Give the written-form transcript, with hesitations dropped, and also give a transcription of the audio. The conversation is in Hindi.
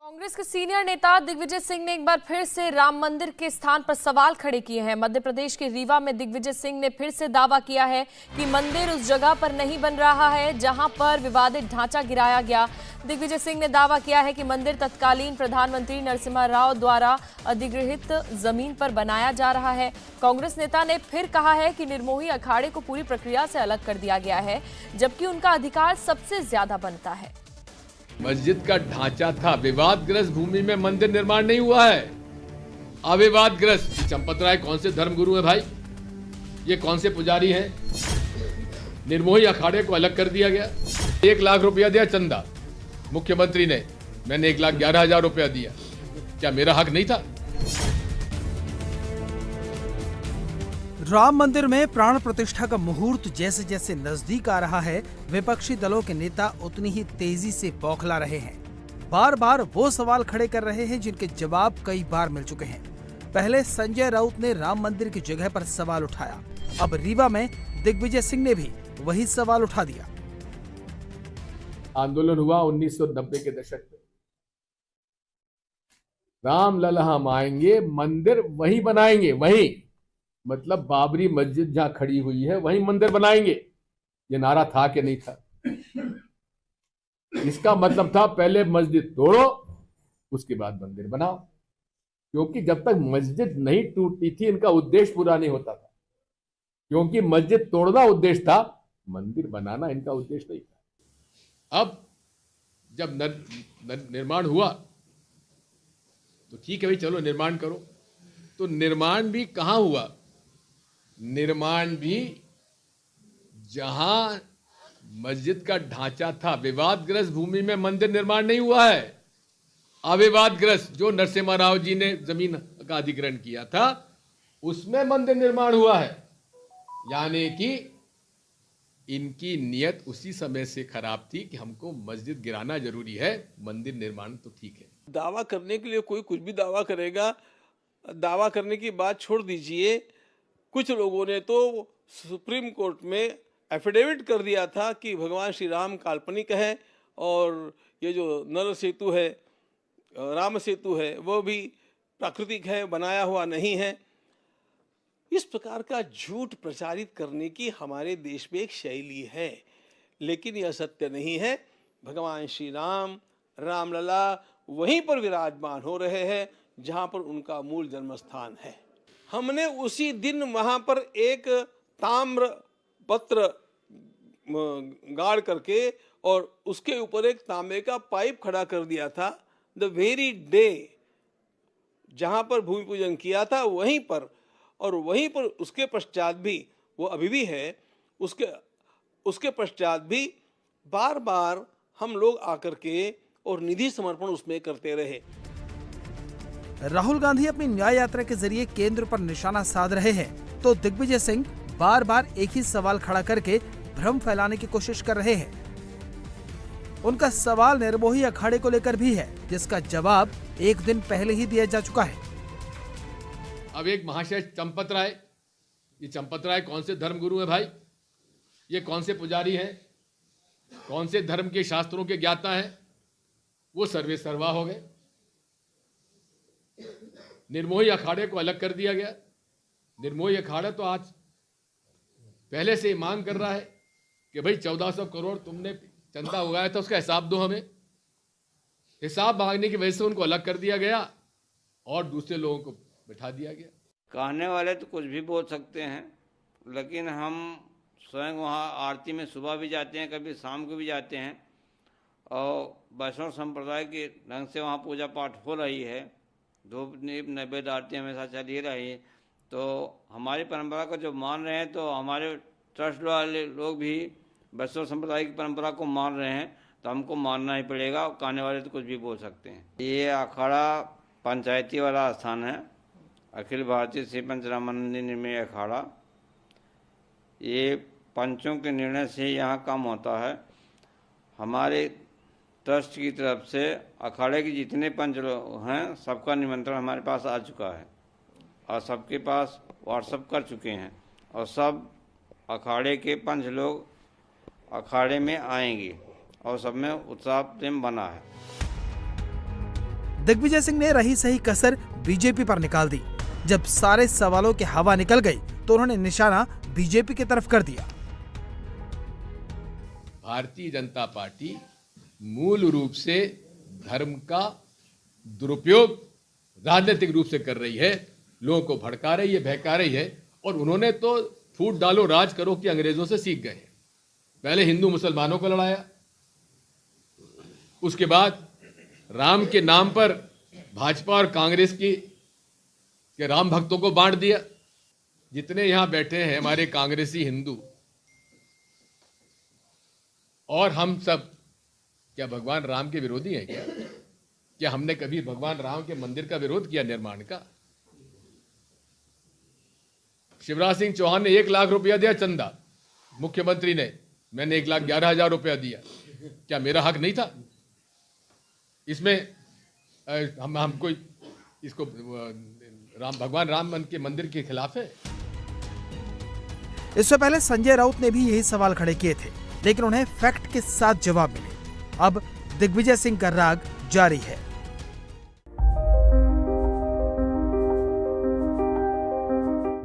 कांग्रेस के सीनियर नेता दिग्विजय सिंह ने एक बार फिर से राम मंदिर के स्थान पर सवाल खड़े किए हैं। मध्य प्रदेश के रीवा में दिग्विजय सिंह ने फिर से दावा किया है कि मंदिर उस जगह पर नहीं बन रहा है जहां पर विवादित ढांचा गिराया गया। दिग्विजय सिंह ने दावा किया है कि मंदिर तत्कालीन प्रधानमंत्री नरसिम्हा राव द्वारा अधिगृहित जमीन पर बनाया जा रहा है। कांग्रेस नेता ने फिर कहा है कि निर्मोही अखाड़े को पूरी प्रक्रिया से अलग कर दिया गया है, जबकि उनका अधिकार सबसे ज्यादा बनता है। मस्जिद का ढांचा था, विवादग्रस्त भूमि में मंदिर निर्माण नहीं हुआ है। अविवादग्रस्त। चंपत राय कौन से धर्मगुरु है भाई? ये कौन से पुजारी हैं? निर्मोही अखाड़े को अलग कर दिया गया। 1 लाख रुपया दिया चंदा मुख्यमंत्री ने, मैंने 1,11,000 रुपया दिया। क्या मेरा हक नहीं था? राम मंदिर में प्राण प्रतिष्ठा का मुहूर्त जैसे जैसे नजदीक आ रहा है, विपक्षी दलों के नेता उतनी ही तेजी से बौखला रहे हैं। बार बार वो सवाल खड़े कर रहे हैं जिनके जवाब कई बार मिल चुके हैं। पहले संजय राउत ने राम मंदिर की जगह पर सवाल उठाया, अब रीवा में दिग्विजय सिंह ने भी वही सवाल उठा दिया। आंदोलन हुआ 1990 के दशक में, रामलला हम आएंगे, मंदिर वहीं बनाएंगे, वहीं मतलब बाबरी मस्जिद जहां खड़ी हुई है वहीं मंदिर बनाएंगे। ये नारा था कि नहीं था? इसका मतलब था पहले मस्जिद तोड़ो, उसके बाद मंदिर बनाओ। क्योंकि जब तक मस्जिद नहीं टूटती थी इनका उद्देश्य पूरा नहीं होता था। क्योंकि मस्जिद तोड़ना उद्देश्य था, मंदिर बनाना इनका उद्देश्य नहीं था। अब जब निर्माण हुआ तो ठीक है भाई, चलो निर्माण करो। तो निर्माण भी कहां हुआ? निर्माण भी जहां मस्जिद का ढांचा था, विवादग्रस्त भूमि में मंदिर निर्माण नहीं हुआ है। अविवादग्रस्त, जो नरसिम्हा राव जी ने जमीन का अधिग्रहण किया था, उसमें मंदिर निर्माण हुआ है। यानी कि इनकी नीयत उसी समय से खराब थी कि हमको मस्जिद गिराना जरूरी है, मंदिर निर्माण तो ठीक है। दावा करने के लिए कोई कुछ भी दावा करेगा। दावा करने की बात छोड़ दीजिए, कुछ लोगों ने तो सुप्रीम कोर्ट में एफिडेविट कर दिया था कि भगवान श्री राम काल्पनिक है और ये जो नर सेतु है, राम सेतु है, वो भी प्राकृतिक है, बनाया हुआ नहीं है। इस प्रकार का झूठ प्रचारित करने की हमारे देश में एक शैली है, लेकिन यह सत्य नहीं है। भगवान श्री राम रामलला वहीं पर विराजमान हो रहे हैं जहां पर उनका मूल जन्म स्थान है। हमने उसी दिन वहां पर एक ताम्र पत्र गाड़ करके और उसके ऊपर एक तांबे का पाइप खड़ा कर दिया था। द वेरी डे जहां पर भूमि पूजन किया था वहीं पर, और वहीं पर उसके पश्चात भी, वो अभी भी है, उसके पश्चात भी बार बार हम लोग आकर के और निधि समर्पण उसमें करते रहे। राहुल गांधी अपनी न्याय यात्रा के जरिए केंद्र पर निशाना साध रहे हैं, तो दिग्विजय सिंह बार बार एक ही सवाल खड़ा करके भ्रम फैलाने की कोशिश कर रहे हैं। उनका सवाल निर्मोही अखाड़े को लेकर भी है, जिसका जवाब एक दिन पहले ही दिया जा चुका है। अब एक महाशय चंपत राय, ये चंपत राय कौन से धर्मगुरु है भाई? ये कौन से पुजारी हैं? कौन से धर्म के शास्त्रों के ज्ञाता हैं? वो सर्वे सर्वा हो गए। निर्मोही अखाड़े को अलग कर दिया गया। निर्मोही अखाड़ा तो आज पहले से ही मांग कर रहा है कि भाई 1400 करोड़ तुमने चंदा उगाया था, उसका हिसाब दो हमें। हिसाब मांगने की वजह से उनको अलग कर दिया गया और दूसरे लोगों को बिठा दिया गया। कहने वाले तो कुछ भी बोल सकते हैं, लेकिन हम स्वयं वहाँ आरती में सुबह भी जाते हैं, कभी शाम को भी जाते हैं, और वैष्णव संप्रदाय के ढंग से वहाँ पूजा पाठ हो रही है। धूप दीप नैवेद्य आरती हमेशा चल ही रही है। तो हमारी परंपरा को जो मान रहे हैं, तो हमारे ट्रस्ट वाले लोग भी वैष्णव संप्रदाय की परंपरा को मान रहे हैं, तो हमको मानना ही पड़ेगा। कहने वाले तो कुछ भी बोल सकते हैं। ये अखाड़ा पंचायती वाला स्थान है, अखिल भारतीय श्री पंचरामानंदी निर्मोही अखाड़ा। ये पंचों के निर्णय से यहाँ काम होता है। हमारे ट्रस्ट की तरफ से अखाड़े के जितने पंच लोग हैं, सबका निमंत्रण हमारे पास आ चुका है और सबके पास व्हाट्सएप कर चुके हैं, और सब अखाड़े के पंच लोग अखाड़े में आएंगे और सब में उत्साह प्रेम बना है। दिग्विजय सिंह ने रही सही कसर बीजेपी पर निकाल दी। जब सारे सवालों की हवा निकल गई तो उन्होंने निशाना बीजेपी की तरफ कर दिया। भारतीय जनता पार्टी मूल रूप से धर्म का दुरुपयोग राजनीतिक रूप से कर रही है, लोगों को भड़का रही है, बहका रही है। और उन्होंने तो फूट डालो राज करो कि अंग्रेजों से सीख गए। पहले हिंदू मुसलमानों को लड़ाया, उसके बाद राम के नाम पर भाजपा और कांग्रेस के राम भक्तों को बांट दिया। जितने यहां बैठे हैं हमारे कांग्रेसी हिंदू और हम सब, क्या भगवान राम के विरोधी हैं क्या? क्या हमने कभी भगवान राम के मंदिर का विरोध किया, निर्माण का? शिवराज सिंह चौहान ने 1 लाख रुपया दिया चंदा, मुख्यमंत्री ने, मैंने 1,11,000 रुपया दिया। क्या मेरा हक नहीं था इसमें? हम कोई इसको भगवान राम के मंदिर के खिलाफ है? इससे पहले संजय राउत ने भी यही सवाल खड़े किए थे, लेकिन उन्हें फैक्ट के साथ जवाब मिले। अब दिग्विजय सिंह का राग जारी है।